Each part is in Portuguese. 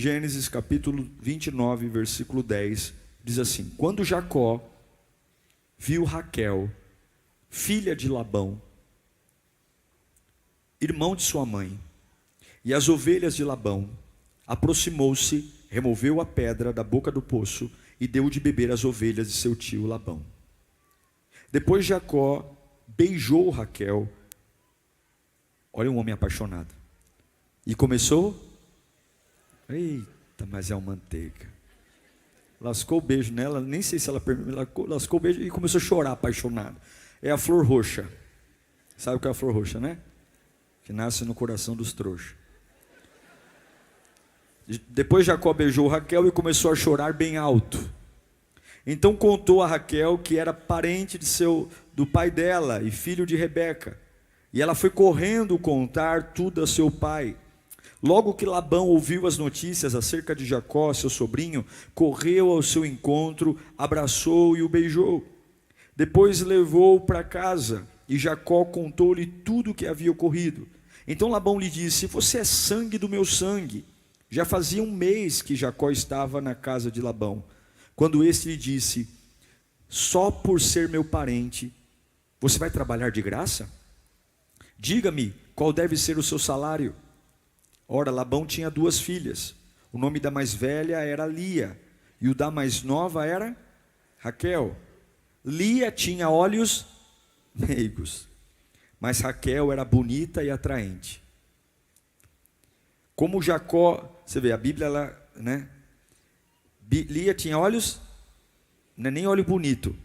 Gênesis capítulo 29, versículo 10, diz assim: quando Jacó viu Raquel, filha de Labão, irmão de sua mãe, e as ovelhas de Labão, aproximou-se, removeu a pedra da boca do poço e deu de beber às ovelhas de seu tio Labão. Depois Jacó beijou Raquel, olha um homem apaixonado, e começou, eita, mas é uma manteiga, lascou o beijo nela, nem sei se ela lascou o beijo e começou a chorar apaixonado. É a flor roxa, sabe o que é a flor roxa, né? Que nasce no coração dos trouxas. Depois Jacó beijou Raquel e começou a chorar bem alto. Então contou a Raquel que era parente do pai dela e filho de Rebeca. E ela foi correndo contar tudo a seu pai. Logo que Labão ouviu as notícias acerca de Jacó, seu sobrinho, correu ao seu encontro, abraçou e o beijou. Depois levou-o para casa e Jacó contou-lhe tudo o que havia ocorrido. Então Labão lhe disse: você é sangue do meu sangue. Já fazia um mês que Jacó estava na casa de Labão, quando este lhe disse: só por ser meu parente, você vai trabalhar de graça? Diga-me, qual deve ser o seu salário? Ora, Labão tinha 2 filhas. O nome da mais velha era Lia, e o da mais nova era Raquel. Lia tinha olhos meigos, mas Raquel era bonita e atraente. Como Jacó, você vê, a Bíblia, ela, né? Lia tinha olhos, não é nem olho bonito,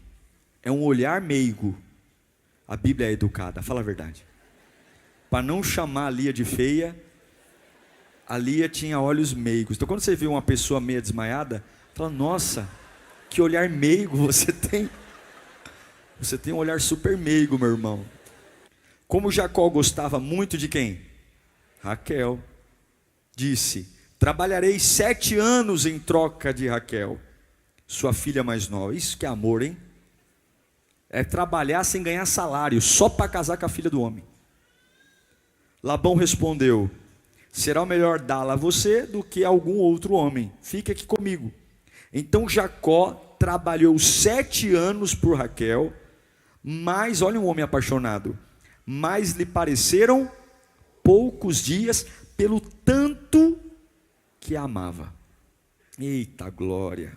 é um olhar meigo. A Bíblia é educada, fala a verdade. Para não chamar a Lia de feia, a Lia tinha olhos meigos. Então quando você vê uma pessoa meia desmaiada, fala: nossa, que olhar meigo você tem. Você tem um olhar super meigo, meu irmão. Como Jacó gostava muito de quem? Raquel. Disse: trabalharei 7 anos em troca de Raquel, sua filha mais nova. Isso que é amor, hein? É trabalhar sem ganhar salário, só para casar com a filha do homem. Labão respondeu: será melhor dá-la a você do que a algum outro homem. Fique aqui comigo. Então Jacó trabalhou 7 anos por Raquel, mas, olha um homem apaixonado, mas lhe pareceram poucos dias, pelo tanto que a amava. Eita glória!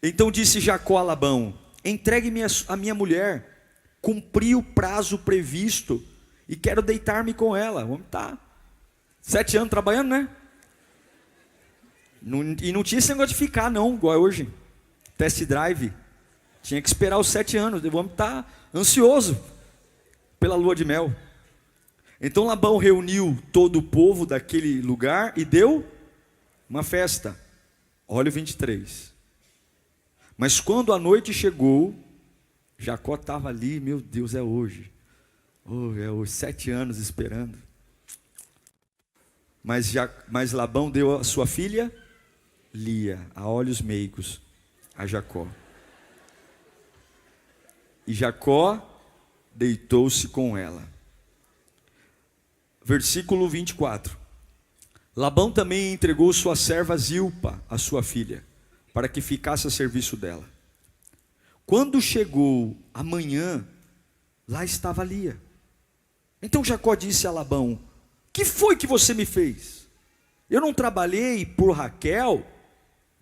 Então disse Jacó a Labão: entregue-me a minha mulher, cumpri o prazo previsto e quero deitar-me com ela. O homem está 7 anos trabalhando, né? E não tinha esse negócio de ficar não, igual é hoje. Test drive, tinha que esperar os 7 anos. O homem está ansioso pela lua de mel. Então Labão reuniu todo o povo daquele lugar e deu uma festa. Olha o 23. Mas quando a noite chegou, Jacó estava ali, meu Deus, é hoje. Oh, é hoje, 7 anos esperando. Mas Labão deu a sua filha Lia, a olhos meigos, a Jacó. E Jacó deitou-se com ela. Versículo 24. Labão também entregou sua serva Zilpa, a sua filha, para que ficasse a serviço dela. Quando chegou a manhã, lá estava Lia. Então Jacó disse a Labão: que foi que você me fez? Eu não trabalhei por Raquel,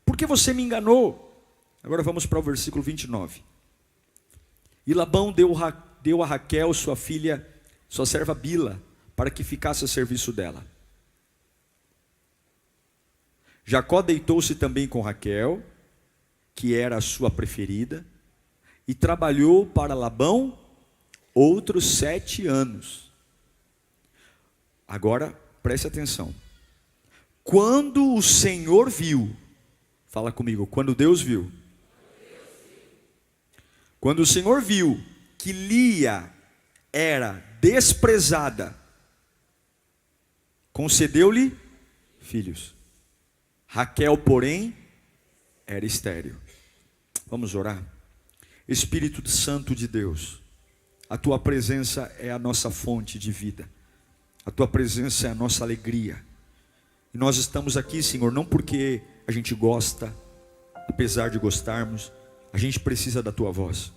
porque você me enganou. Agora vamos para o versículo 29. E Labão deu a Raquel, sua filha, sua serva Bila, para que ficasse a serviço dela. Jacó deitou-se também com Raquel, que era a sua preferida, e trabalhou para Labão outros 7 anos. Agora, preste atenção. Quando o Senhor viu, fala comigo, quando Deus viu. Quando o Senhor viu que Lia era desprezada, concedeu-lhe filhos. Raquel, porém, era estéril. Vamos orar? Espírito Santo de Deus, a tua presença é a nossa fonte de vida. A tua presença é a nossa alegria. E nós estamos aqui, Senhor, não porque a gente gosta, apesar de gostarmos, a gente precisa da Tua voz.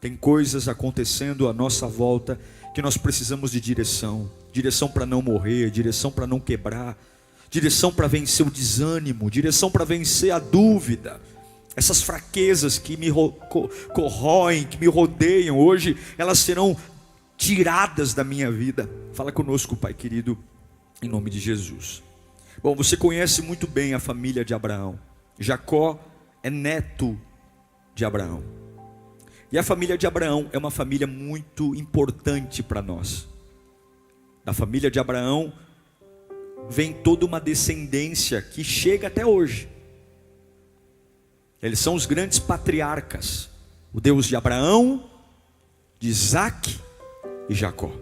Tem coisas acontecendo à nossa volta que nós precisamos de direção. Direção para não morrer, direção para não quebrar, direção para vencer o desânimo, direção para vencer a dúvida. Essas fraquezas que me corroem, que me rodeiam, hoje elas serão tiradas da minha vida. Fala conosco, Pai querido, em nome de Jesus. Bom, você conhece muito bem a família de Abraão. Jacó é neto de Abraão. E a família de Abraão é uma família muito importante para nós. Da família de Abraão vem toda uma descendência que chega até hoje. Eles são os grandes patriarcas, o Deus de Abraão, de Isaac e Jacó.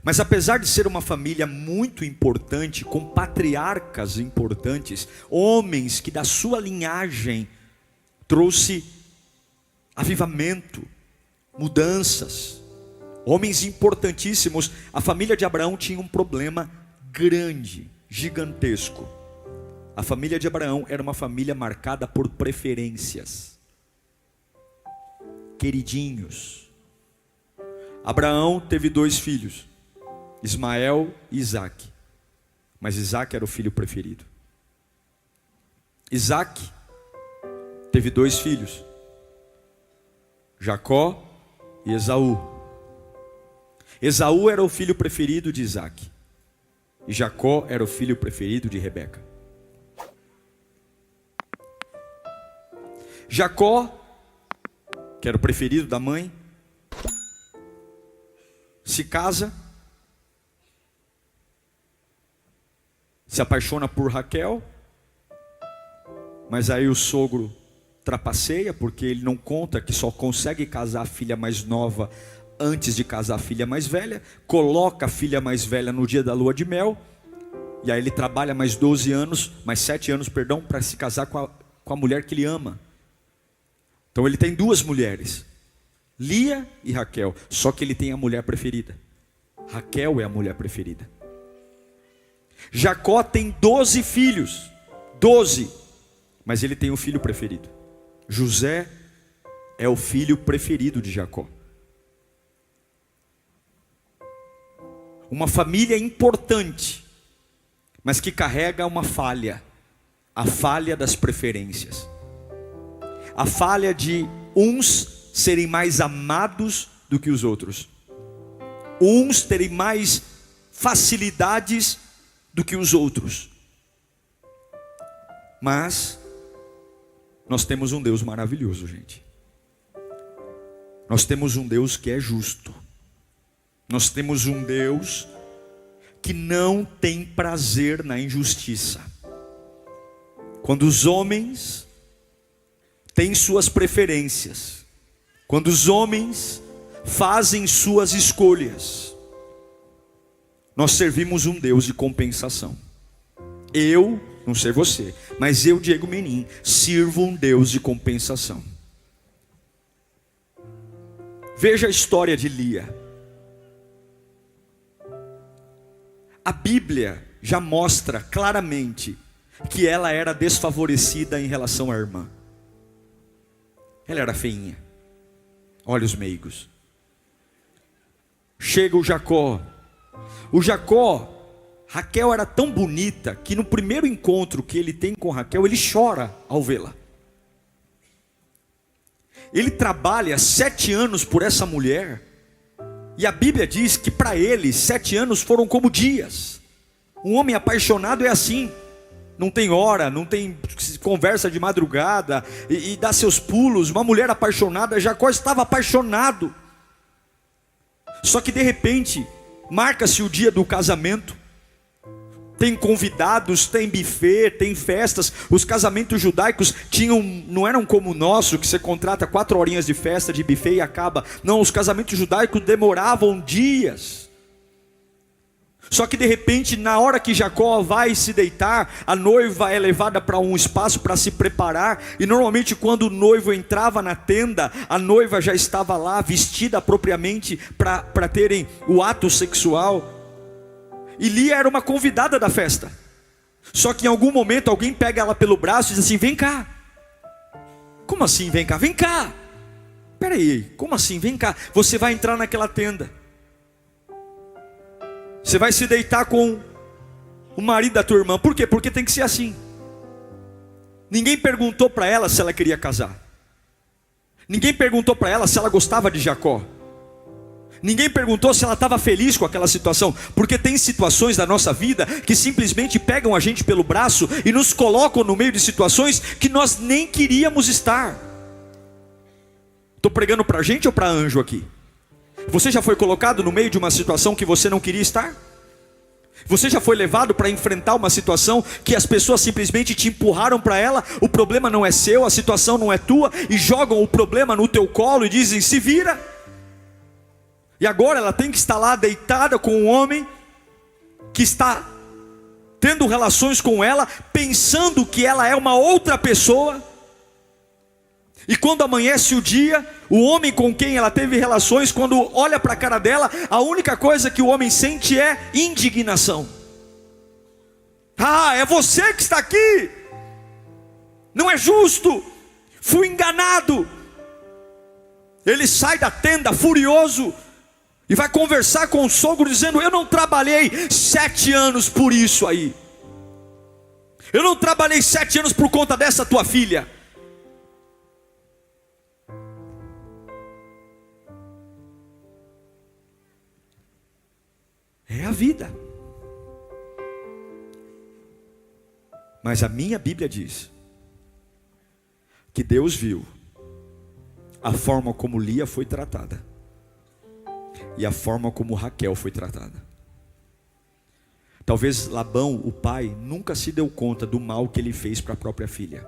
Mas apesar de ser uma família muito importante, com patriarcas importantes, homens que da sua linhagem trouxe avivamento, mudanças, homens importantíssimos, a família de Abraão tinha um problema grande, gigantesco. A família de Abraão era uma família marcada por preferências, queridinhos. Abraão teve 2 filhos, Ismael e Isaac, mas Isaac era o filho preferido. Isaac teve 2 filhos, Jacó e Esaú. Esaú era o filho preferido de Isaac, e Jacó era o filho preferido de Rebeca. Jacó, que era o preferido da mãe, se casa, se apaixona por Raquel, mas aí o sogro trapaceia, porque ele não conta que só consegue casar a filha mais nova antes de casar a filha mais velha, coloca a filha mais velha no dia da lua de mel, e aí ele trabalha mais 7 anos, para se casar com a mulher que ele ama. Então ele tem 2 mulheres, Lia e Raquel, só que ele tem a mulher preferida. Raquel é a mulher preferida. Jacó tem 12 filhos, 12, mas ele tem um filho preferido. José é o filho preferido de Jacó. Uma família importante, mas que carrega uma falha, a falha das preferências, a falha de uns serem mais amados do que os outros, uns terem mais facilidades do que os outros. Mas nós temos um Deus maravilhoso, gente. Nós temos um Deus que é justo. Nós temos um Deus que não tem prazer na injustiça. Quando os homens têm suas preferências, quando os homens fazem suas escolhas, nós servimos um Deus de compensação. Eu, não sei você, mas eu, Diego Menin, sirvo um Deus de compensação. Veja a história de Lia. A Bíblia já mostra claramente que ela era desfavorecida em relação à irmã. Ela era feinha, olhos meigos. Chega o Jacó. O Jacó, Raquel era tão bonita que no primeiro encontro que ele tem com Raquel, ele chora ao vê-la. Ele trabalha 7 anos por essa mulher, e a Bíblia diz que para ele 7 anos foram como dias. Um homem apaixonado é assim, não tem hora, não tem conversa de madrugada e dá seus pulos. Uma mulher apaixonada, Jacó estava apaixonado. Só que de repente marca-se o dia do casamento. Tem convidados, tem buffet, tem festas. Os casamentos judaicos não eram como o nosso, que você contrata 4 horinhas de festa, de buffet e acaba. Não, os casamentos judaicos demoravam dias. Só que de repente, na hora que Jacó vai se deitar, a noiva é levada para um espaço para se preparar. E normalmente quando o noivo entrava na tenda, a noiva já estava lá, vestida propriamente para terem o ato sexual. E Lia era uma convidada da festa. Só que em algum momento alguém pega ela pelo braço e diz assim: vem cá. Como assim vem cá? Vem cá. Peraí, como assim? Vem cá. Você vai entrar naquela tenda. Você vai se deitar com o marido da tua irmã. Por quê? Porque tem que ser assim. Ninguém perguntou para ela se ela queria casar. Ninguém perguntou para ela se ela gostava de Jacó. Ninguém perguntou se ela estava feliz com aquela situação. Porque tem situações da nossa vida que simplesmente pegam a gente pelo braço e nos colocam no meio de situações que nós nem queríamos estar. Estou pregando para gente ou para anjo aqui? Você já foi colocado no meio de uma situação que você não queria estar? Você já foi levado para enfrentar uma situação que as pessoas simplesmente te empurraram para ela? O problema não é seu, a situação não é tua, e jogam o problema no teu colo e dizem: se vira. E agora ela tem que estar lá deitada com um homem que está tendo relações com ela, pensando que ela é uma outra pessoa. E quando amanhece o dia, o homem com quem ela teve relações, quando olha para a cara dela, a única coisa que o homem sente é indignação. Ah, é você que está aqui, não é justo, fui enganado. Ele sai da tenda furioso e vai conversar com o sogro dizendo: eu não trabalhei 7 anos por isso aí. Eu não trabalhei 7 anos por conta dessa tua filha. É a vida. Mas a minha Bíblia diz que Deus viu a forma como Lia foi tratada e a forma como Raquel foi tratada. Talvez Labão, o pai, nunca se deu conta do mal que ele fez para a própria filha.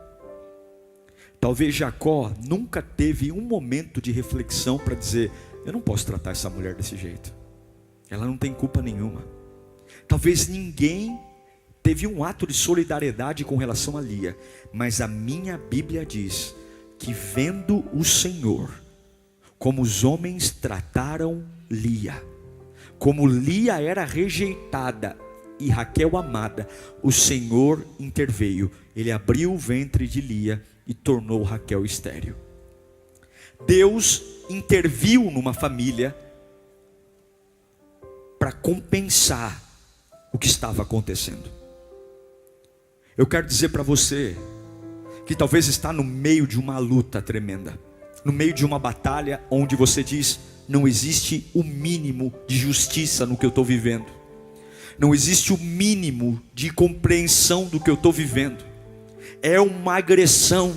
Talvez Jacó nunca teve um momento de reflexão para dizer: eu não posso tratar essa mulher desse jeito, ela não tem culpa nenhuma. Talvez ninguém teve um ato de solidariedade com relação a Lia. Mas a minha Bíblia diz que, vendo o Senhor como os homens trataram Lia, como Lia era rejeitada e Raquel amada, o Senhor interveio. Ele abriu o ventre de Lia e tornou Raquel estéril. Deus interviu numa família para compensar o que estava acontecendo. Eu quero dizer para você que talvez está no meio de uma luta tremenda, no meio de uma batalha onde você diz: não existe o mínimo de justiça no que eu estou vivendo, não existe o mínimo de compreensão do que eu estou vivendo, é uma agressão,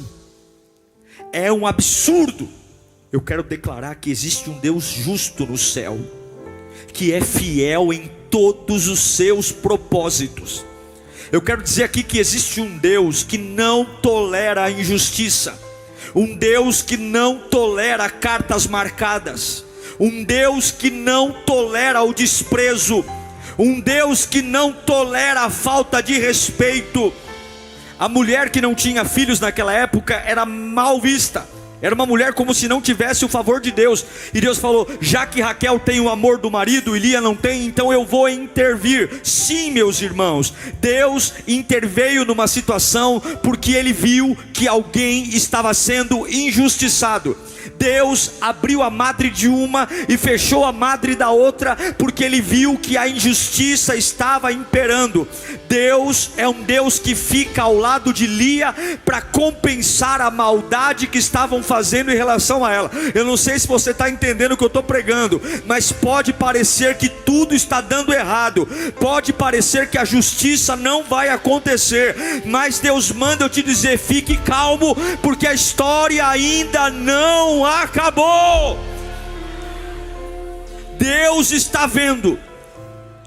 é um absurdo. Eu quero declarar que existe um Deus justo no céu, que é fiel em todos os seus propósitos. Eu quero dizer aqui que existe um Deus que não tolera a injustiça, um Deus que não tolera cartas marcadas, um Deus que não tolera o desprezo, um Deus que não tolera a falta de respeito. A mulher que não tinha filhos naquela época era mal vista, era uma mulher como se não tivesse o favor de Deus. E Deus falou: já que Raquel tem o amor do marido e Lia não tem, então eu vou intervir. Sim, meus irmãos, Deus interveio numa situação porque Ele viu que alguém estava sendo injustiçado. Deus abriu a madre de uma e fechou a madre da outra, porque Ele viu que a injustiça estava imperando. Deus é um Deus que fica ao lado de Lia para compensar a maldade que estavam fazendo em relação a ela. Eu não sei se você está entendendo o que eu estou pregando, mas pode parecer que tudo está dando errado, pode parecer que a justiça não vai acontecer, mas Deus manda eu te dizer: fique calmo, porque a história ainda não acabou. Deus está vendo.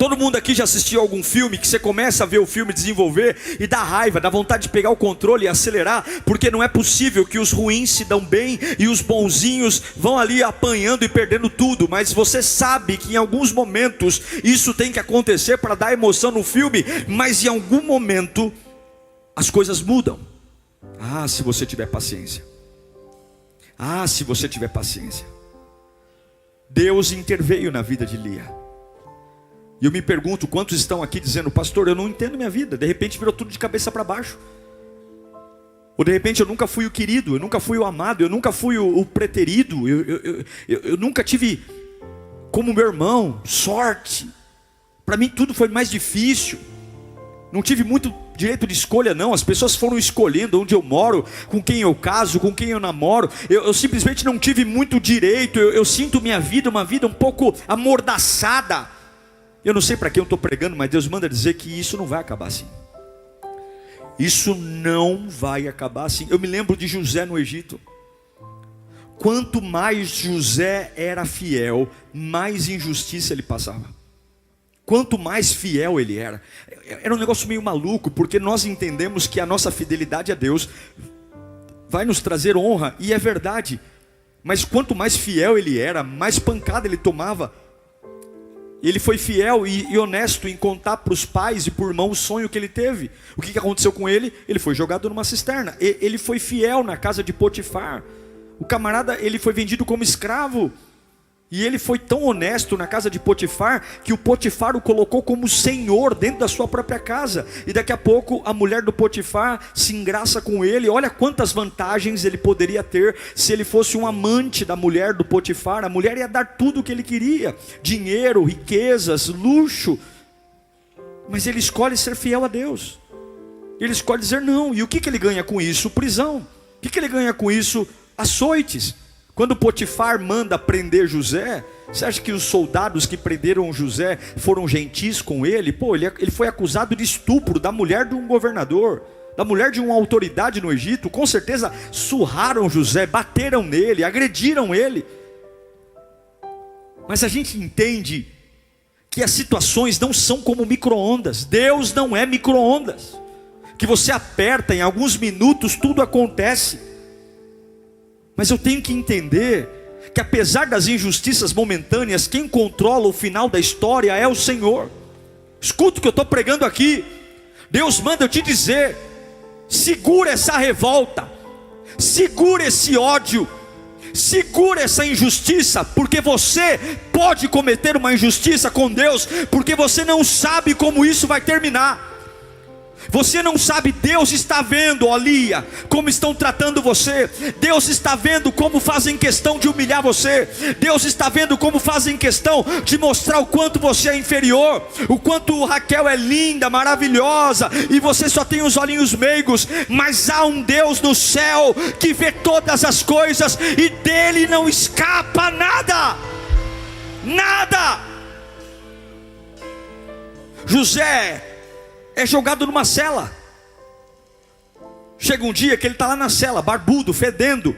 Todo mundo aqui já assistiu algum filme que você começa a ver o filme desenvolver e dá raiva, dá vontade de pegar o controle e acelerar, porque não é possível que os ruins se dão bem e os bonzinhos vão ali apanhando e perdendo tudo. Mas você sabe que em alguns momentos isso tem que acontecer para dar emoção no filme, mas em algum momento as coisas mudam. Ah, se você tiver paciência. Ah, se você tiver paciência. Deus interveio na vida de Lia. E eu me pergunto, quantos estão aqui dizendo: pastor, eu não entendo minha vida, de repente virou tudo de cabeça para baixo. Ou de repente eu nunca fui o querido, eu nunca fui o amado, eu nunca fui o preterido, eu nunca tive como meu irmão sorte. Para mim tudo foi mais difícil. Não tive muito direito de escolha não. As pessoas foram escolhendo onde eu moro, com quem eu caso, com quem eu namoro. Eu simplesmente não tive muito direito. Eu sinto minha vida, uma vida um pouco amordaçada. Eu não sei para quem eu estou pregando, mas Deus manda dizer que isso não vai acabar assim. Isso não vai acabar assim. Eu me lembro de José no Egito. Quanto mais José era fiel, mais injustiça ele passava. Quanto mais fiel ele era. Era um negócio meio maluco, porque nós entendemos que a nossa fidelidade a Deus vai nos trazer honra, e é verdade. Mas quanto mais fiel ele era, mais pancada ele tomava. Ele foi fiel e honesto em contar para os pais e para o irmão o sonho que ele teve. O que aconteceu com ele? Ele foi jogado numa cisterna. Ele foi fiel na casa de Potifar. O camarada, ele foi vendido como escravo. E ele foi tão honesto na casa de Potifar, que o Potifar o colocou como senhor dentro da sua própria casa. E daqui a pouco a mulher do Potifar se engraça com ele. Olha quantas vantagens ele poderia ter se ele fosse um amante da mulher do Potifar. A mulher ia dar tudo o que ele queria: dinheiro, riquezas, luxo. Mas ele escolhe ser fiel a Deus. Ele escolhe dizer não. E o que ele ganha com isso? Prisão. O que ele ganha com isso? Açoites. Quando Potifar manda prender José, você acha que os soldados que prenderam José foram gentis com ele? Ele foi acusado de estupro da mulher de um governador, da mulher de uma autoridade no Egito. Com certeza surraram José, bateram nele, agrediram ele. Mas a gente entende que as situações não são como micro-ondas. Deus não é micro-ondas, que você aperta, em alguns minutos tudo acontece. Mas eu tenho que entender que apesar das injustiças momentâneas, quem controla o final da história é o Senhor. Escuta o que eu estou pregando aqui. Deus manda eu te dizer: segura essa revolta, segura esse ódio, segura essa injustiça, porque você pode cometer uma injustiça com Deus, porque você não sabe como isso vai terminar. Você não sabe, Deus está vendo, ó Lia, como estão tratando você. Deus está vendo como fazem questão de humilhar você. Deus está vendo como fazem questão de mostrar o quanto você é inferior, o quanto Raquel é linda, maravilhosa, e você só tem os olhinhos meigos. Mas há um Deus no céu que vê todas as coisas, e dele não escapa nada. Nada. José é jogado numa cela. Chega um dia que ele está lá na cela, barbudo, fedendo,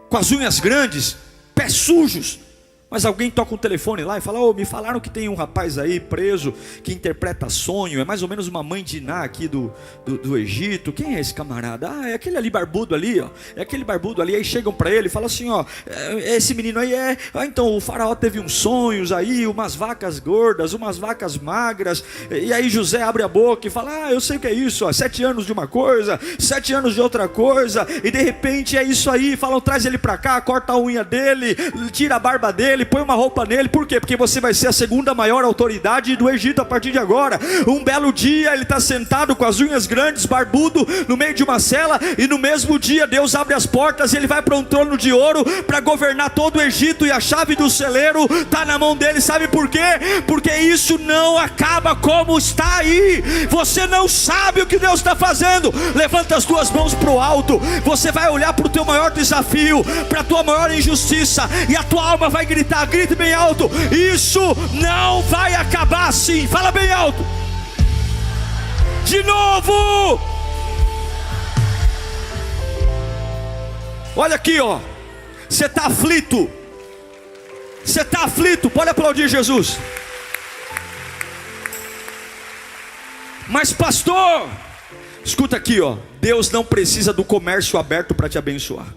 com as unhas grandes, pés sujos. Mas alguém toca um telefone lá e fala: me falaram que tem um rapaz aí preso, que interpreta sonho, é mais ou menos uma mãe de Iná aqui do Egito. Quem é esse camarada? É aquele ali barbudo ali, ó. É aquele barbudo ali. Aí chegam para ele e falam assim: esse menino aí é... então o faraó teve uns sonhos aí, umas vacas gordas, umas vacas magras. E aí José abre a boca e fala: eu sei o que é isso, 7 anos de uma coisa, 7 anos de outra coisa. E de repente é isso aí. Falam: traz ele para cá, corta a unha dele, tira a barba dele, põe uma roupa nele. Por quê? Porque você vai ser a segunda maior autoridade do Egito a partir de agora. Um belo dia ele está sentado com as unhas grandes, barbudo, no meio de uma cela, e no mesmo dia Deus abre as portas e ele vai para um trono de ouro para governar todo o Egito, e a chave do celeiro está na mão dele. Sabe por quê? Porque isso não acaba como está aí. Você não sabe o que Deus está fazendo. Levanta as tuas mãos para o alto. Você vai olhar para o teu maior desafio, para a tua maior injustiça, e a tua alma vai gritar. Grite bem alto: isso não vai acabar assim. Fala bem alto. De novo. Olha aqui, ó. Você está aflito. Você está aflito. Pode aplaudir Jesus. Mas pastor, escuta aqui, ó. Deus não precisa do comércio aberto para te abençoar.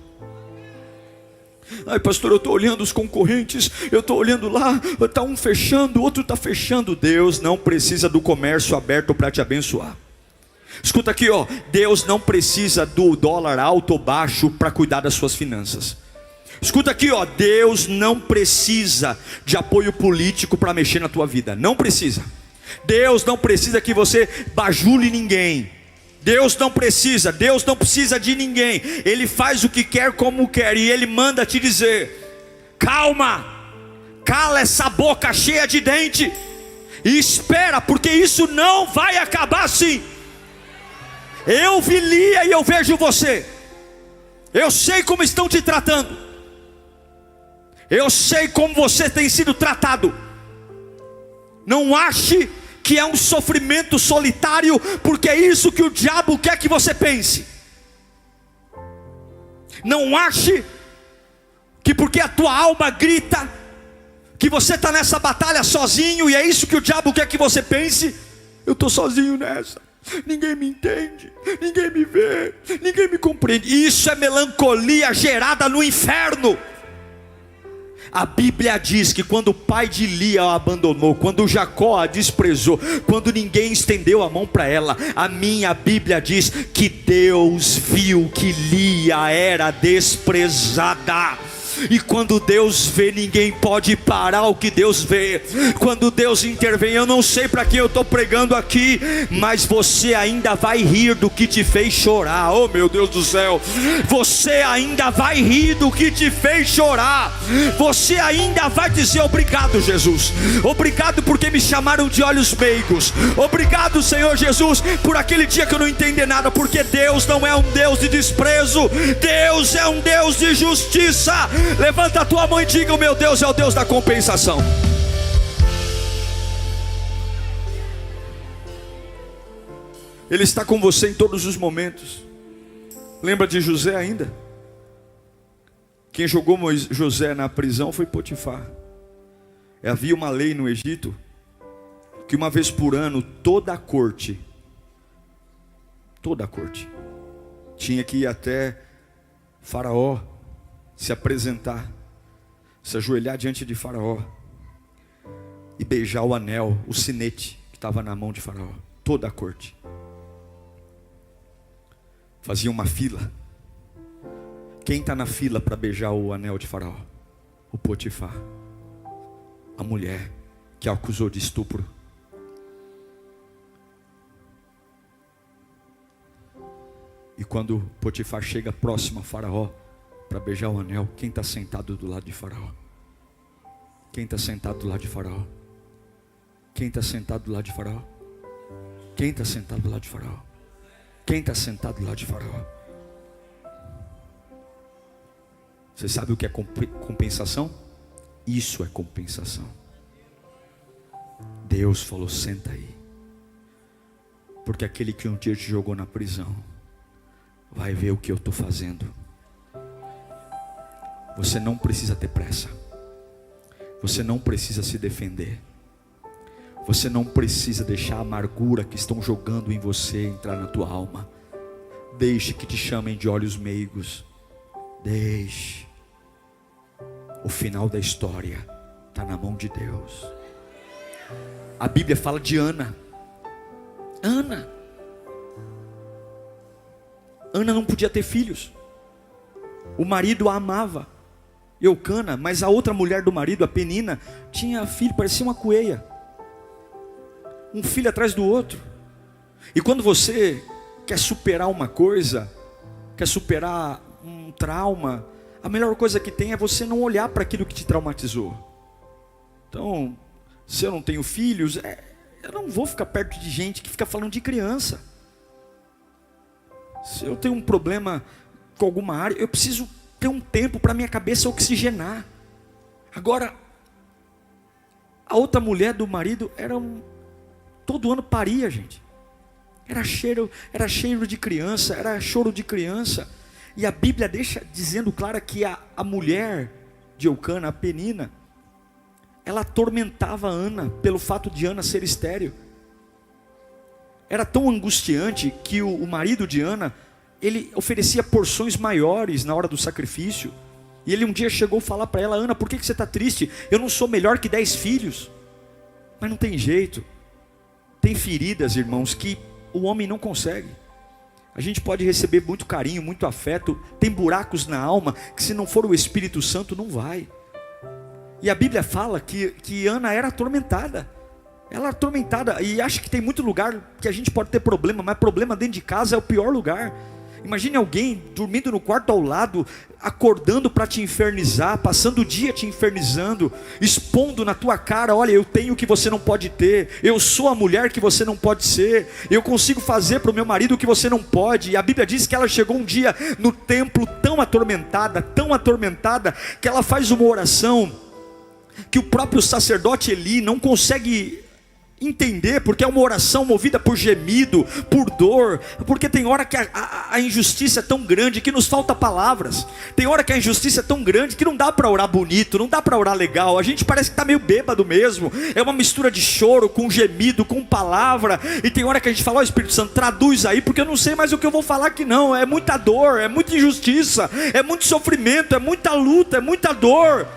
Ai pastor, eu estou olhando os concorrentes, eu estou olhando lá, está um fechando, o outro está fechando. Deus não precisa do comércio aberto para te abençoar. Escuta aqui, ó. Deus não precisa do dólar alto ou baixo para cuidar das suas finanças. Escuta aqui, ó. Deus não precisa de apoio político para mexer na tua vida. Não precisa. Deus não precisa que você bajule ninguém. Deus não precisa de ninguém. Ele faz o que quer, como quer, e Ele manda te dizer: calma, cala essa boca cheia de dente e espera, porque isso não vai acabar assim. Eu vi Lia e eu vejo você. Eu sei como estão te tratando. Eu sei como você tem sido tratado. Não ache que é um sofrimento solitário, porque é isso que o diabo quer que você pense. Não ache que porque a tua alma grita, que você está nessa batalha sozinho, e é isso que o diabo quer que você pense. Eu estou sozinho nessa, ninguém me entende, ninguém me vê, ninguém me compreende. Isso é melancolia gerada no inferno. A Bíblia diz que quando o pai de Lia a abandonou, quando Jacó a desprezou, quando ninguém estendeu a mão para ela, a Bíblia diz que Deus viu que Lia era desprezada. E quando Deus vê, ninguém pode parar o que Deus vê. Quando Deus intervém, eu não sei para quem eu estou pregando aqui, mas você ainda vai rir do que te fez chorar. Oh meu Deus do céu, você ainda vai rir do que te fez chorar. Você ainda vai dizer: obrigado, Jesus, obrigado porque me chamaram de olhos meigos. Obrigado, Senhor Jesus, por aquele dia que eu não entendi nada. Porque Deus não é um Deus de desprezo, Deus é um Deus de justiça. Levanta a tua mão e diga: o meu Deus é o Deus da compensação. Ele está com você em todos os momentos. Lembra de José ainda? Quem jogou José na prisão foi Potifar. Havia uma lei no Egito que uma vez por ano toda a corte tinha que ir até Faraó, se apresentar, se ajoelhar diante de Faraó e beijar o anel, o sinete que estava na mão de Faraó. Toda a corte fazia uma fila. Quem está na fila para beijar o anel de Faraó? O Potifar, a mulher que acusou de estupro. E quando Potifar chega próximo a Faraó para beijar o anel, quem está sentado do lado de Faraó? Quem está sentado do lado de Faraó? Quem está sentado do lado de Faraó? Quem está sentado do lado de Faraó? Quem está sentado do lado de Faraó? Você sabe o que é compensação? Isso é compensação. Deus falou: senta aí, porque aquele que um dia te jogou na prisão vai ver o que eu estou fazendo. Você não precisa ter pressa. Você não precisa se defender. Você não precisa deixar a amargura que estão jogando em você entrar na tua alma. Deixe que te chamem de olhos meigos. Deixe. O final da história está na mão de Deus. A Bíblia fala de Ana. Ana não podia ter filhos. O marido a amava, Eucana, mas a outra mulher do marido, a Penina, tinha filho, parecia uma coelha. Um filho atrás do outro. E quando você quer superar uma coisa, quer superar um trauma, a melhor coisa que tem é você não olhar para aquilo que te traumatizou. Então, se eu não tenho filhos, eu não vou ficar perto de gente que fica falando de criança. Se eu tenho um problema com alguma área, eu preciso ter um tempo para minha cabeça oxigenar. Agora, a outra mulher do marido todo ano paria, gente. Era cheiro de criança, era choro de criança. E a Bíblia deixa dizendo clara que a mulher de Eucana, a Penina, ela atormentava Ana pelo fato de Ana ser estéril. Era tão angustiante que o marido de Ana, ele oferecia porções maiores na hora do sacrifício. E ele um dia chegou a falar para ela: Ana, por que você está triste? Eu não sou melhor que 10 filhos. Mas não tem jeito. Tem feridas, irmãos, que o homem não consegue. A gente pode receber muito carinho, muito afeto. Tem buracos na alma que se não for o Espírito Santo não vai. E a Bíblia fala que Ana era atormentada. Ela é atormentada e acha que tem muito lugar que a gente pode ter problema, mas problema dentro de casa é o pior lugar. Imagine alguém dormindo no quarto ao lado, acordando para te infernizar, passando o dia te infernizando, expondo na tua cara: olha, eu tenho o que você não pode ter, eu sou a mulher que você não pode ser, eu consigo fazer para o meu marido o que você não pode. E a Bíblia diz que ela chegou um dia no templo tão atormentada, que ela faz uma oração que o próprio sacerdote Eli não consegue entender, porque é uma oração movida por gemido, por dor, porque tem hora que a injustiça é tão grande que nos falta palavras, tem hora que a injustiça é tão grande que não dá para orar bonito, não dá para orar legal, a gente parece que está meio bêbado mesmo, é uma mistura de choro com gemido, com palavra, e tem hora que a gente fala: ó, Espírito Santo, traduz aí, porque eu não sei mais o que eu vou falar aqui não, é muita dor, é muita injustiça, é muito sofrimento, é muita luta, é muita dor.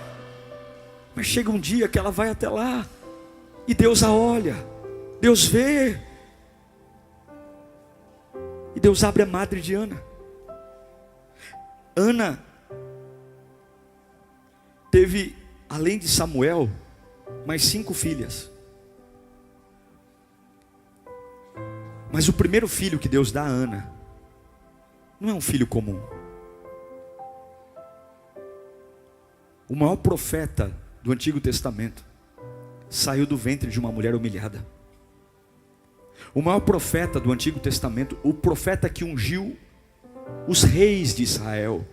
Mas chega um dia que ela vai até lá, e Deus a olha, Deus vê, e Deus abre a madre de Ana. Ana teve, além de Samuel, mais 5 filhas. Mas o primeiro filho que Deus dá a Ana não é um filho comum. O maior profeta do Antigo Testamento saiu do ventre de uma mulher humilhada. O maior profeta do Antigo Testamento, o profeta que ungiu os reis de Israel,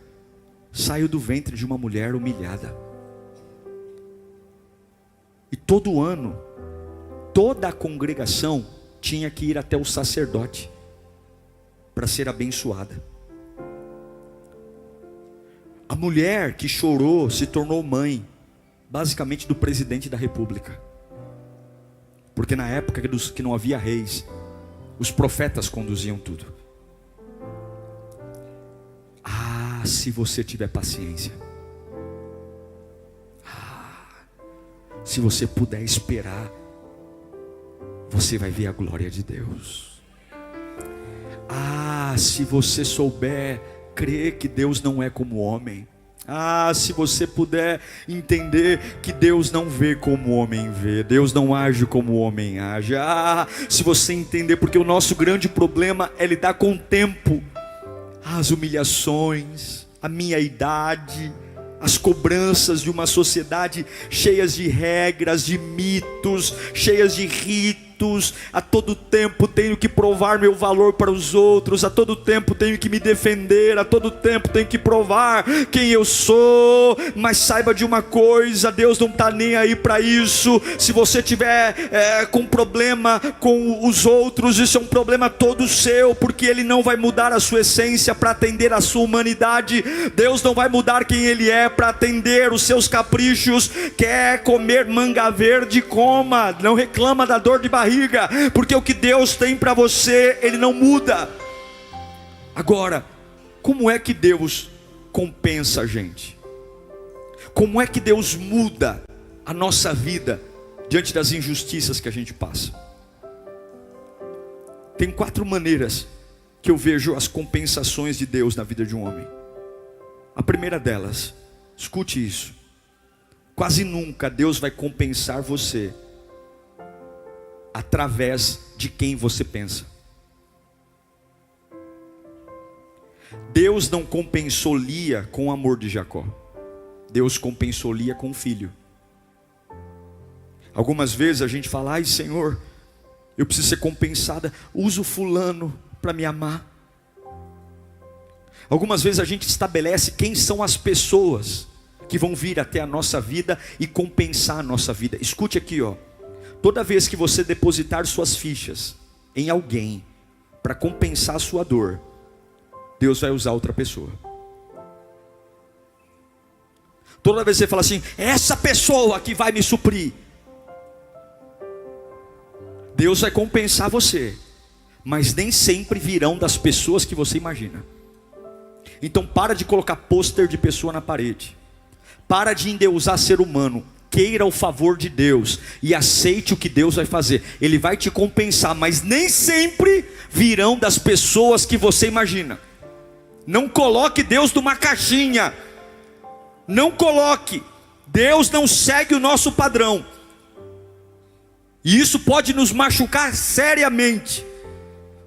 saiu do ventre de uma mulher humilhada. E todo ano, toda a congregação tinha que ir até o sacerdote para ser abençoada. A mulher que chorou se tornou mãe, basicamente, do presidente da república. Porque na época que não havia reis, os profetas conduziam tudo. Ah, se você tiver paciência. Se você puder esperar, você vai ver a glória de Deus. Ah, se você souber crer que Deus não é como homem. Ah, se você puder entender que Deus não vê como o homem vê, Deus não age como o homem age. Ah, se você entender, porque o nosso grande problema é lidar com o tempo, as humilhações, a minha idade, as cobranças de uma sociedade cheias de regras, de mitos, cheias de ritos. A todo tempo tenho que provar meu valor para os outros, a todo tempo tenho que me defender, a todo tempo tenho que provar quem eu sou. Mas saiba de uma coisa: Deus não está nem aí para isso. Se você tiver com problema com os outros, isso é um problema todo seu, porque Ele não vai mudar a sua essência para atender a sua humanidade. Deus não vai mudar quem Ele é para atender os seus caprichos. Quer comer manga verde? Coma, não reclama da dor de barriga, porque o que Deus tem para você, Ele não muda. Agora, como é que Deus compensa a gente? Como é que Deus muda a nossa vida diante das injustiças que a gente passa? Tem 4 maneiras que eu vejo as compensações de Deus na vida de um homem. A primeira delas, escute isso: quase nunca Deus vai compensar você através de quem você pensa. Deus não compensou Lia com o amor de Jacó. Deus compensou Lia com o filho. Algumas vezes a gente fala: ai Senhor, eu preciso ser compensada, usa o fulano para me amar. Algumas vezes a gente estabelece quem são as pessoas que vão vir até a nossa vida e compensar a nossa vida. Escute aqui, ó. Toda vez que você depositar suas fichas em alguém para compensar a sua dor, Deus vai usar outra pessoa. Toda vez que você fala assim: essa pessoa que vai me suprir, Deus vai compensar você, mas nem sempre virão das pessoas que você imagina. Então para de colocar pôster de pessoa na parede, para de endeusar ser humano. Queira o favor de Deus e aceite o que Deus vai fazer. Ele vai te compensar, mas nem sempre virão das pessoas que você imagina. Não coloque Deus numa caixinha. Não coloque. Deus não segue o nosso padrão. E isso pode nos machucar seriamente.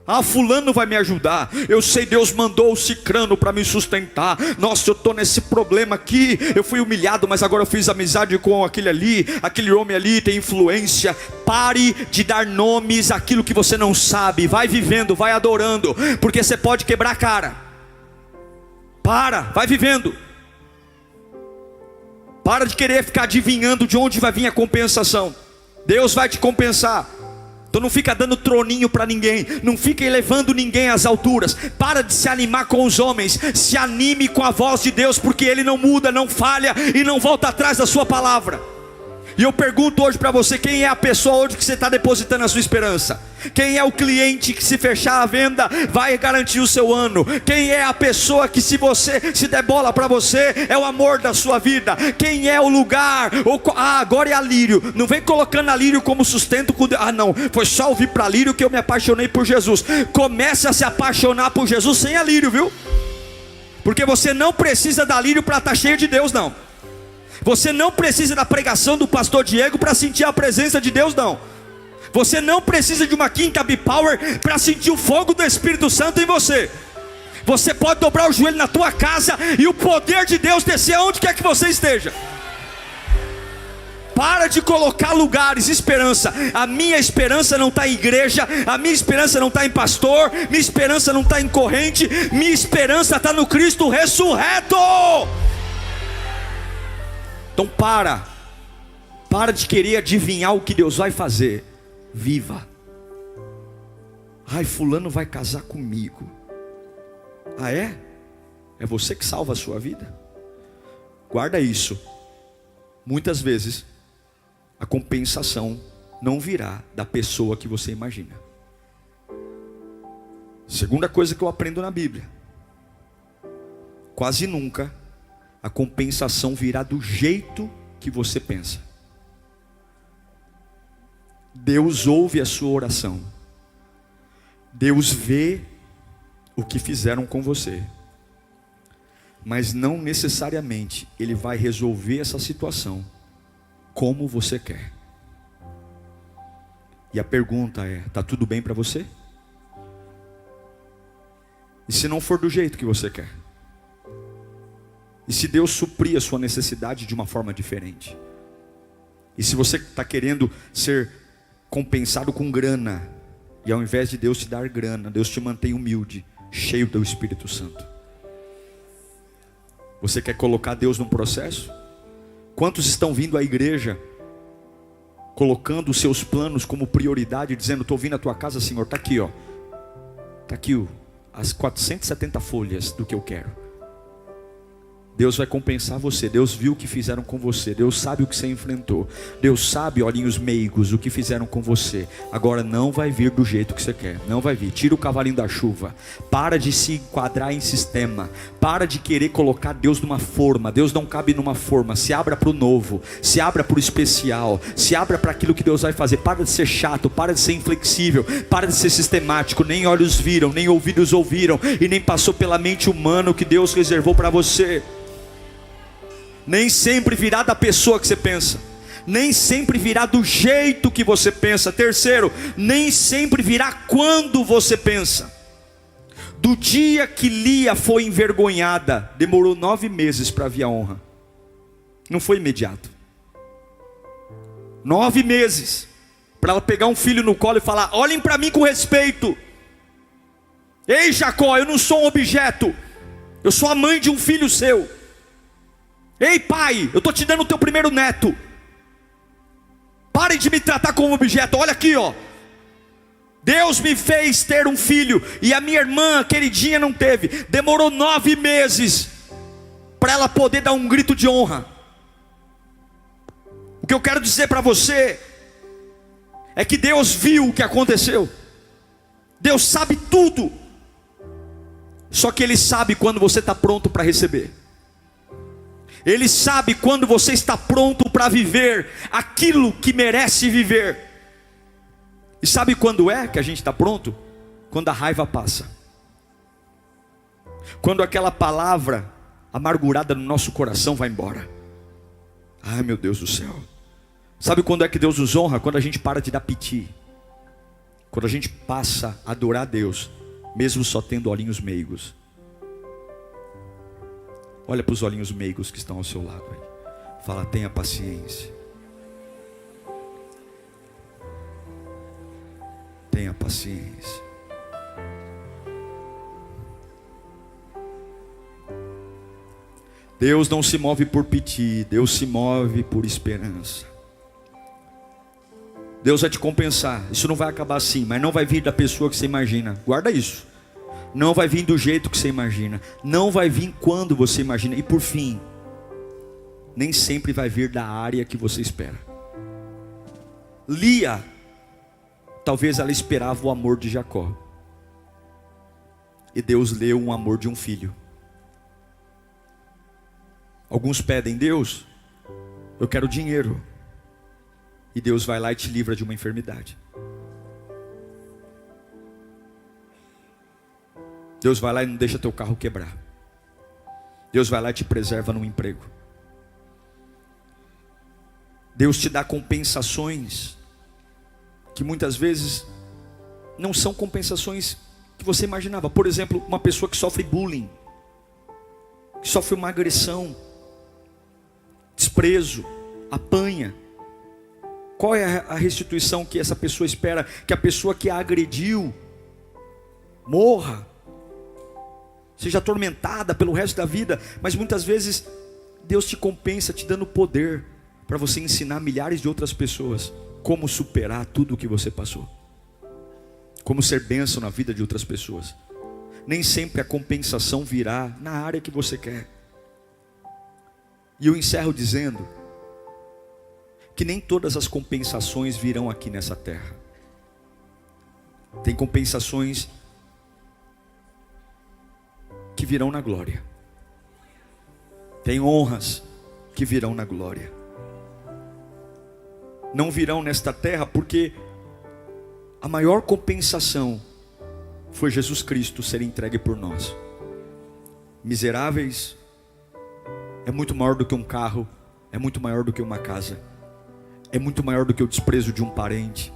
Ah, fulano vai me ajudar. Eu sei, Deus mandou o cicrano para me sustentar. Nossa, eu estou nesse problema aqui. Eu fui humilhado, mas agora eu fiz amizade com aquele ali. Aquele homem ali tem influência. Pare de dar nomes àquilo que você não sabe. Vai vivendo, vai adorando, porque você pode quebrar a cara. Vai vivendo. Para de querer ficar adivinhando de onde vai vir a compensação. Deus vai te compensar. Então não fica dando troninho para ninguém, não fica elevando ninguém às alturas. Para de se animar com os homens, se anime com a voz de Deus, porque Ele não muda, não falha e não volta atrás da sua palavra. E eu pergunto hoje para você, quem é a pessoa hoje que você está depositando a sua esperança? Quem é o cliente que, se fechar a venda, vai garantir o seu ano? Quem é a pessoa que, se der bola para você, é o amor da sua vida? Quem é o lugar? Agora é a Lírio. Não vem colocando a Lírio como sustento. Não, foi só ouvir para Lírio que eu me apaixonei por Jesus. Comece a se apaixonar por Jesus sem a Lírio, viu? Porque você não precisa da Lírio para estar cheio de Deus, não. Você não precisa da pregação do pastor Diego para sentir a presença de Deus, não. Você não precisa de uma quinta B-Power para sentir o fogo do Espírito Santo em você. Você pode dobrar o joelho na tua casa e o poder de Deus descer aonde quer que você esteja. Para de colocar lugares, esperança. A minha esperança não está em igreja, a minha esperança não está em pastor, minha esperança não está em corrente, minha esperança está no Cristo ressurreto. Então para de querer adivinhar o que Deus vai fazer. Viva. Ai, fulano vai casar comigo. Ah, é? É você que salva a sua vida? Guarda isso. Muitas vezes a compensação não virá da pessoa que você imagina. Segunda coisa que eu aprendo na Bíblia: quase nunca a compensação virá do jeito que você pensa. Deus ouve a sua oração. Deus vê o que fizeram com você. Mas não necessariamente Ele vai resolver essa situação como você quer. E a pergunta é: está tudo bem para você? E se não for do jeito que você quer? E se Deus suprir a sua necessidade de uma forma diferente? E se você está querendo ser compensado com grana, e ao invés de Deus te dar grana, Deus te mantém humilde, cheio do Espírito Santo? Você quer colocar Deus num processo? Quantos estão vindo à igreja colocando os seus planos como prioridade, dizendo: estou vindo à tua casa, Senhor, está aqui, ó. Está aqui as 470 folhas do que eu quero. Deus vai compensar você. Deus viu o que fizeram com você. Deus sabe o que você enfrentou. Deus sabe, olhinhos meigos, o que fizeram com você. Agora não vai vir do jeito que você quer. Não vai vir. Tira o cavalinho da chuva. Para de se enquadrar em sistema. Para de querer colocar Deus numa forma. Deus não cabe numa forma. Se abra para o novo. Se abra para o especial. Se abra para aquilo que Deus vai fazer. Para de ser chato. Para de ser inflexível. Para de ser sistemático. Nem olhos viram, nem ouvidos ouviram, e nem passou pela mente humana o que Deus reservou para você. Nem sempre virá da pessoa que você pensa. Nem sempre virá do jeito que você pensa. Terceiro, nem sempre virá quando você pensa. Do dia que Lia foi envergonhada, demorou 9 meses para vir a honra. Não foi imediato. 9 meses para ela pegar um filho no colo e falar: olhem para mim com respeito. Ei, Jacó, eu não sou um objeto. Eu sou a mãe de um filho seu. Ei, pai, eu estou te dando o teu primeiro neto. Parem de me tratar como objeto. Olha aqui, ó. Deus me fez ter um filho, e a minha irmã queridinha não teve. Demorou 9 meses para ela poder dar um grito de honra. O que eu quero dizer para você é que Deus viu o que aconteceu. Deus sabe tudo. Só que Ele sabe quando você está pronto para receber. Ele sabe quando você está pronto para viver aquilo que merece viver. E sabe quando é que a gente está pronto? Quando a raiva passa. Quando aquela palavra amargurada no nosso coração vai embora. Ai, meu Deus do céu. Sabe quando é que Deus nos honra? Quando a gente para de dar piti. Quando a gente passa a adorar a Deus, mesmo só tendo olhinhos meigos. Olha para os olhinhos meigos que estão ao seu lado aí. Fala, tenha paciência. Tenha paciência. Deus não se move por piti, Deus se move por esperança. Deus vai te compensar. Isso não vai acabar assim, mas não vai vir da pessoa que você imagina. Guarda isso. Não vai vir do jeito que você imagina. Não vai vir quando você imagina. E por fim, nem sempre vai vir da área que você espera. Lia, talvez ela esperava o amor de Jacó. E Deus leu um amor de um filho. Alguns pedem, Deus, eu quero dinheiro. E Deus vai lá e te livra de uma enfermidade. Deus vai lá e não deixa teu carro quebrar. Deus vai lá e te preserva no emprego. Deus te dá compensações que muitas vezes não são compensações que você imaginava. Por exemplo, uma pessoa que sofre bullying, que sofre uma agressão, desprezo, apanha. Qual é a restituição que essa pessoa espera? Que a pessoa que a agrediu morra, seja atormentada pelo resto da vida. Mas muitas vezes Deus te compensa te dando poder para você ensinar milhares de outras pessoas como superar tudo o que você passou, como ser bênção na vida de outras pessoas. Nem sempre a compensação virá na área que você quer. E eu encerro dizendo que nem todas as compensações virão aqui nessa terra. Tem compensações que virão na glória. Tem honras que virão na glória. Não virão nesta terra porque a maior compensação foi Jesus Cristo ser entregue por nós. Miseráveis é muito maior do que um carro, é muito maior do que uma casa, é muito maior do que o desprezo de um parente,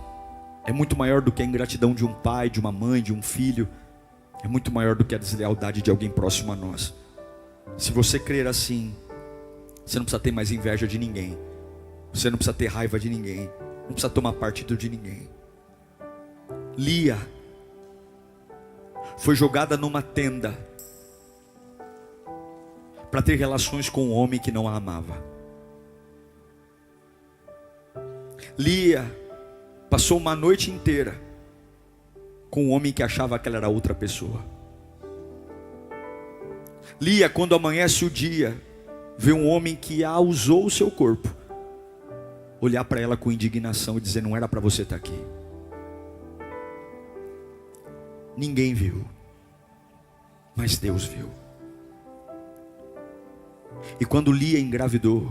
é muito maior do que a ingratidão de um pai, de uma mãe, de um filho, é muito maior do que a deslealdade de alguém próximo a nós. Se você crer assim, você não precisa ter mais inveja de ninguém, você não precisa ter raiva de ninguém, não precisa tomar partido de ninguém. Lia foi jogada numa tenda para ter relações com um homem que não a amava. Lia passou uma noite inteira com um homem que achava que ela era outra pessoa. Lia, quando amanhece o dia, vê um homem que a usou o seu corpo, olhar para ela com indignação e dizer, não era para você estar aqui. Ninguém viu, mas Deus viu. E quando Lia engravidou,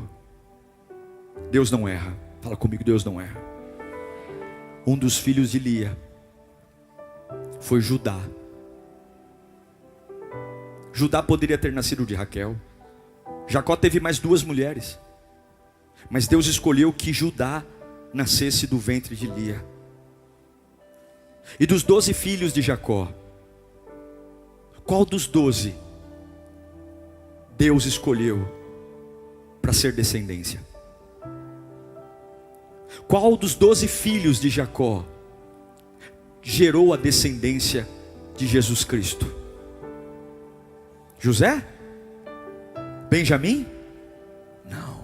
Deus não erra. Fala comigo, Deus não erra. Um dos filhos de Lia foi Judá. Judá poderia ter nascido de Raquel. Jacó teve mais 2 mulheres, mas Deus escolheu que Judá nascesse do ventre de Lia. E dos 12 filhos de Jacó, qual dos 12 Deus escolheu para ser descendência? Qual dos 12 filhos de Jacó gerou a descendência de Jesus Cristo? José? Benjamim? Não.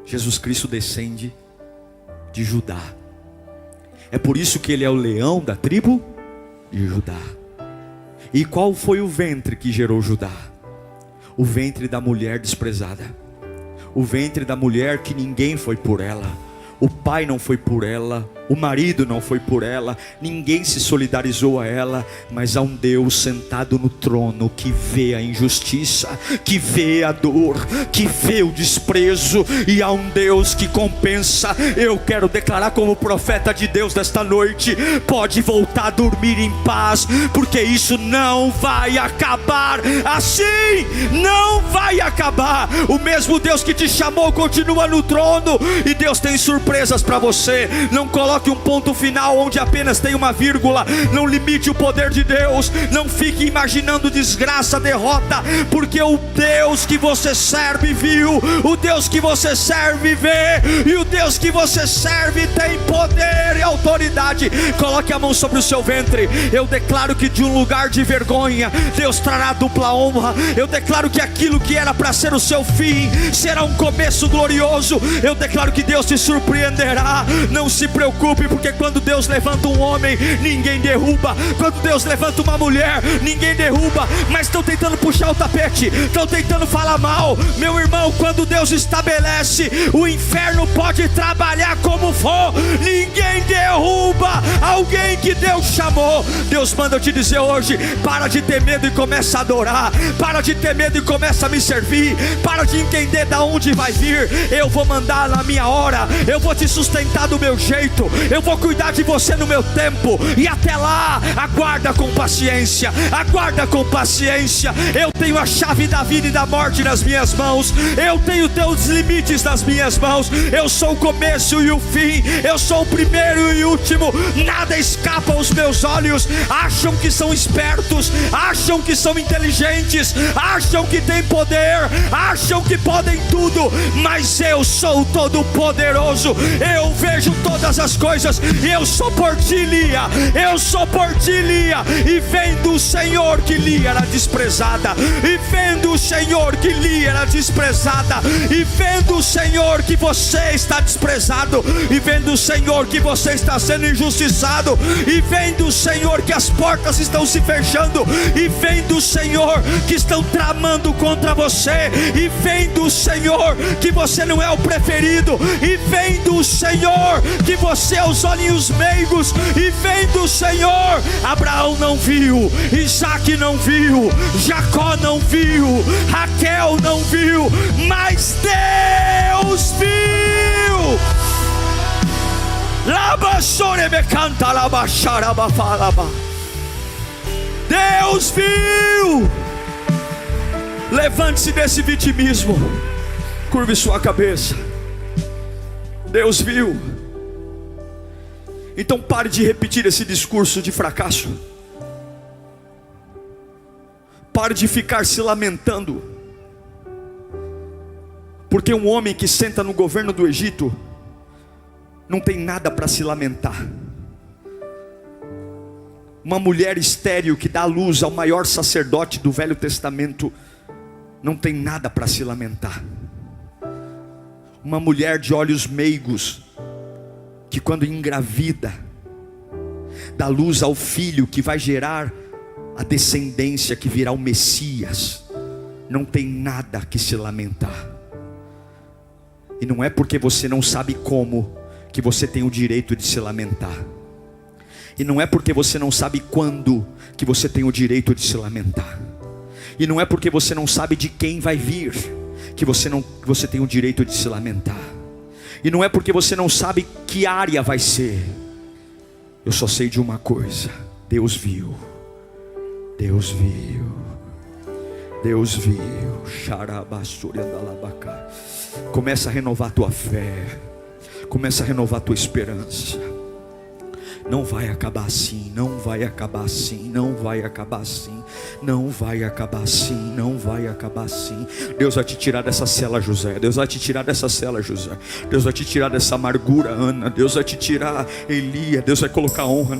Jesus Cristo descende de Judá. É por isso que ele é o leão da tribo de Judá. E qual foi o ventre que gerou Judá? O ventre da mulher desprezada. O ventre da mulher que ninguém foi por ela. O pai não foi por ela. O marido não foi por ela, ninguém se solidarizou a ela, mas há um Deus sentado no trono que vê a injustiça, que vê a dor, que vê o desprezo, e há um Deus que compensa. Eu quero declarar como profeta de Deus nesta noite: pode voltar a dormir em paz, porque isso não vai acabar assim, não vai acabar. O mesmo Deus que te chamou continua no trono, e Deus tem surpresas para você. Não coloque um ponto final onde apenas tem uma vírgula. Não limite o poder de Deus. Não fique imaginando desgraça, derrota, porque o Deus que você serve viu, o Deus que você serve vê, e o Deus que você serve tem poder e autoridade. Coloque a mão sobre o seu ventre. Eu declaro que de um lugar de vergonha Deus trará dupla honra. Eu declaro que aquilo que era para ser o seu fim será um começo glorioso. Eu declaro que Deus te surpreenderá. Não se preocupe, porque quando Deus levanta um homem, ninguém derruba. Quando Deus levanta uma mulher, ninguém derruba. Mas estão tentando puxar o tapete, estão tentando falar mal. Meu irmão, quando Deus estabelece, o inferno pode trabalhar como for, ninguém derruba alguém que Deus chamou. Deus manda eu te dizer hoje: para de ter medo e começa a adorar. Para de ter medo e começa a me servir. Para de entender da onde vai vir. Eu vou mandar na minha hora, eu vou te sustentar do meu jeito, eu vou cuidar de você no meu tempo. E até lá, aguarda com paciência, aguarda com paciência. Eu tenho a chave da vida e da morte nas minhas mãos. Eu tenho teus limites nas minhas mãos. Eu sou o começo e o fim, eu sou o primeiro e o último. Nada escapa aos meus olhos. Acham que são espertos, acham que são inteligentes, acham que têm poder, acham que podem tudo, mas eu sou o Todo-Poderoso. Eu vejo todas as coisas, e eu sou por ti, Lia. Eu sou por ti, Lia. E vendo o Senhor que Lia era desprezada, e vendo o Senhor que Lia era desprezada, e vendo o Senhor que você está desprezado, e vendo o Senhor que você está sendo injustiçado, e vendo o Senhor que as portas estão se fechando, e vendo o Senhor que estão tramando contra você, e vendo o Senhor que você não é o preferido, e vendo o Senhor que você é os olhinhos meigos, e vendo o Senhor. Abraão não viu, Isaac não viu, Jacó não viu, Raquel não viu, mas Deus viu. Deus viu. Levante-se desse vitimismo, curve sua cabeça. Deus viu. Então pare de repetir esse discurso de fracasso. Pare de ficar se lamentando, porque um homem que senta no governo do Egito não tem nada para se lamentar. Uma mulher estéril que dá à luz ao maior sacerdote do Velho Testamento não tem nada para se lamentar. Uma mulher de olhos meigos, que quando engravida, dá luz ao filho que vai gerar a descendência que virá o Messias, não tem nada que se lamentar. E não é porque você não sabe como que você tem o direito de se lamentar. E não é porque você não sabe quando que você tem o direito de se lamentar. E não é porque você não sabe de quem vai vir que você tem o direito de se lamentar. E não é porque você não sabe que área vai ser. Eu só sei de uma coisa: Deus viu. Deus viu. Deus viu. Começa a renovar a tua fé. Começa a renovar a tua esperança. Não vai acabar assim, não vai acabar assim, não vai acabar assim, não vai acabar assim, não vai acabar assim. Deus vai te tirar dessa cela, José. Deus vai te tirar dessa cela, José. Deus vai te tirar dessa amargura, Ana. Deus vai te tirar, Elia. Deus vai colocar honra